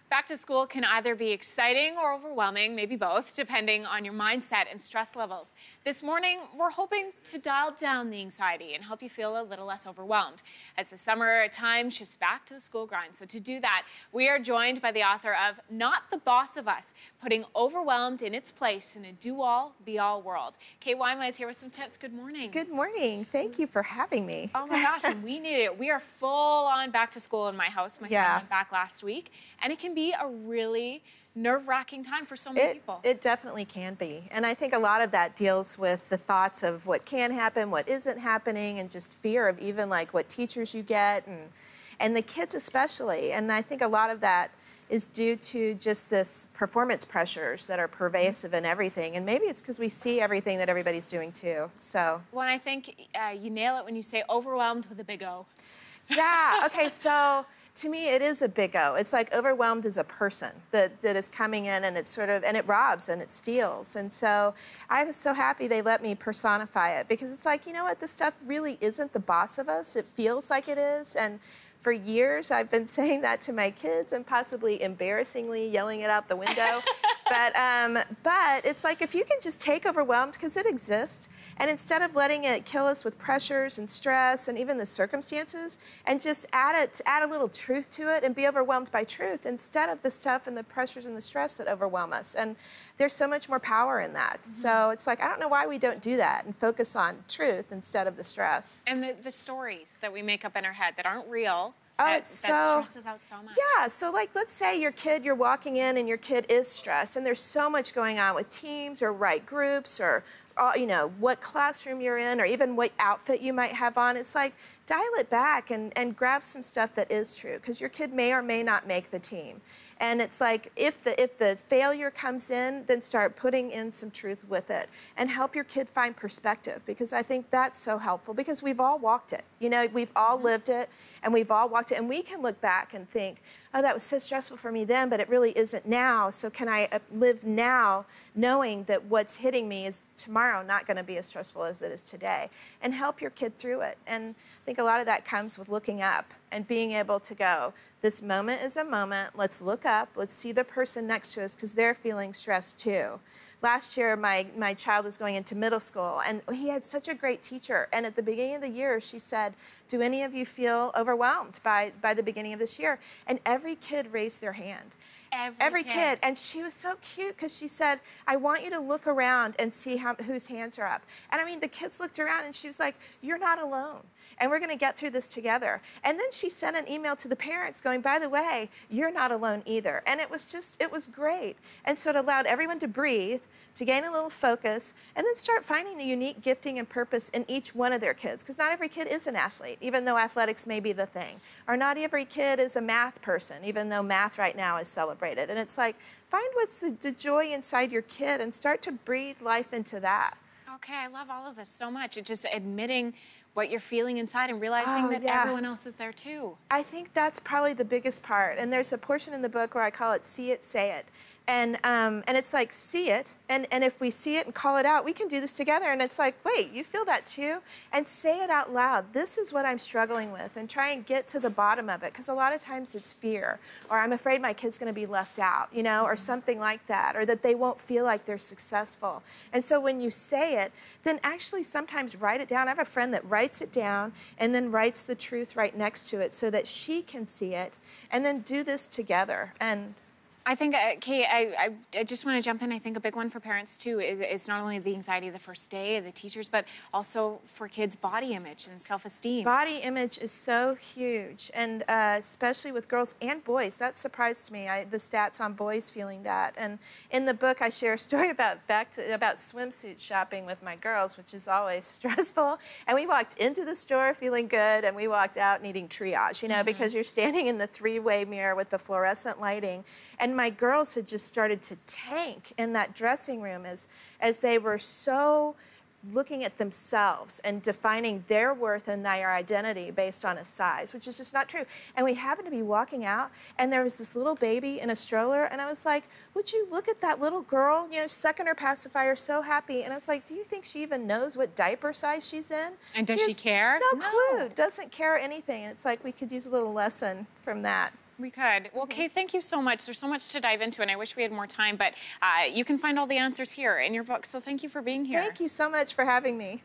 Back to school can either be exciting or overwhelming, maybe both, depending on your mindset and stress levels. This morning, we're hoping to dial down the anxiety and help you feel a little less overwhelmed as the summer time shifts back to the school grind. So to do that, we are joined by the author of Not the Boss of Us, Putting Overwhelmed in Its Place in a Do-All, Be-All World. Kate Wyma is here with some tips. Good morning. Good morning. Thank you for having me. Oh my gosh, and we need it. We are full on back to school in my house. My son went back last week, and it can be a really nerve-wracking time for so many people. It definitely can be. And I think a lot of that deals with the thoughts of what can happen, what isn't happening, and just fear of even like what teachers you get and the kids especially. And I think a lot of that is due to just this performance pressures that are pervasive in everything. And maybe it's because we see everything that everybody's doing too. So. Well, I think you nail it when you say overwhelmed with a big O. Yeah, okay, so to me, it is a big O. It's like overwhelmed as a person that is coming in and it's sort of, and it robs and it steals. And so I was so happy they let me personify it because it's like, you know what, this stuff really isn't the boss of us. It feels like it is. And for years, I've been saying that to my kids and possibly embarrassingly yelling it out the window. But it's like if you can just take overwhelmed, because it exists, and instead of letting it kill us with pressures and stress and even the circumstances, and just add a little truth to it and be overwhelmed by truth instead of the stuff and the pressures and the stress that overwhelm us. And there's so much more power in that. Mm-hmm. So it's like, I don't know why we don't do that and focus on truth instead of the stress. And the stories that we make up in our head that aren't real. Oh, that stresses out so much. Yeah, so like let's say you're walking in and your kid is stressed and there's so much going on with teams or right groups or you know, what classroom you're in or even what outfit you might have on. It's like dial it back and grab some stuff that is true because your kid may or may not make the team. And it's like if the failure comes in, then start putting in some truth with it and help your kid find perspective because I think that's so helpful because we've all walked it. You know, we've all lived it and we've all walked it and we can look back and think, oh, that was so stressful for me then, but it really isn't now. So can I live now knowing that what's hitting me is tomorrow not going to be as stressful as it is today and help your kid through it. And I think a lot of that comes with looking up and being able to go, this moment is a moment, let's look up, let's see the person next to us because they're feeling stressed too. Last year, my child was going into middle school, and he had such a great teacher. And at the beginning of the year, she said, do any of you feel overwhelmed by the beginning of this year? And every kid raised their hand. Every kid. And she was so cute because she said, I want you to look around and see whose hands are up. And I mean, the kids looked around and she was like, you're not alone. And we're going to get through this together. And then she sent an email to the parents going, by the way, you're not alone either. And it was great. And so it allowed everyone to breathe, to gain a little focus, and then start finding the unique gifting and purpose in each one of their kids. Because not every kid is an athlete, even though athletics may be the thing. Or not every kid is a math person, even though math right now is celebrated. And it's like, find what's the joy inside your kid and start to breathe life into that. Okay, I love all of this so much. It's just admitting what you're feeling inside and realizing that everyone else is there too. I think that's probably the biggest part. And there's a portion in the book where I call it see it, say it. And it's like, see it, and if we see it and call it out, we can do this together. And it's like, wait, you feel that too? And say it out loud. This is what I'm struggling with, and try and get to the bottom of it. Because a lot of times it's fear, or I'm afraid my kid's going to be left out, you know, or something like that, or that they won't feel like they're successful. And so when you say it, then actually sometimes write it down. I have a friend that writes it down and then writes the truth right next to it so that she can see it, and then do this together. And I think, Kate, I just want to jump in. I think a big one for parents, too, is it's not only the anxiety of the first day of the teachers, but also for kids' body image and self-esteem. Body image is so huge, and especially with girls and boys. That surprised me, the stats on boys feeling that. And in the book, I share a story about swimsuit shopping with my girls, which is always stressful. And we walked into the store feeling good, and we walked out needing triage, you know, because you're standing in the three-way mirror with the fluorescent lighting. And my girls had just started to tank in that dressing room as they were so looking at themselves and defining their worth and their identity based on a size, which is just not true. And we happened to be walking out, and there was this little baby in a stroller, and I was like, would you look at that little girl, you know, sucking her pacifier, so happy. And I was like, do you think she even knows what diaper size she's in? And does she care? No clue, doesn't care anything. And it's like we could use a little lesson from that. We could. Well, Kate, thank you so much. There's so much to dive into, and I wish we had more time, but you can find all the answers here in your book, so thank you for being here. Thank you so much for having me.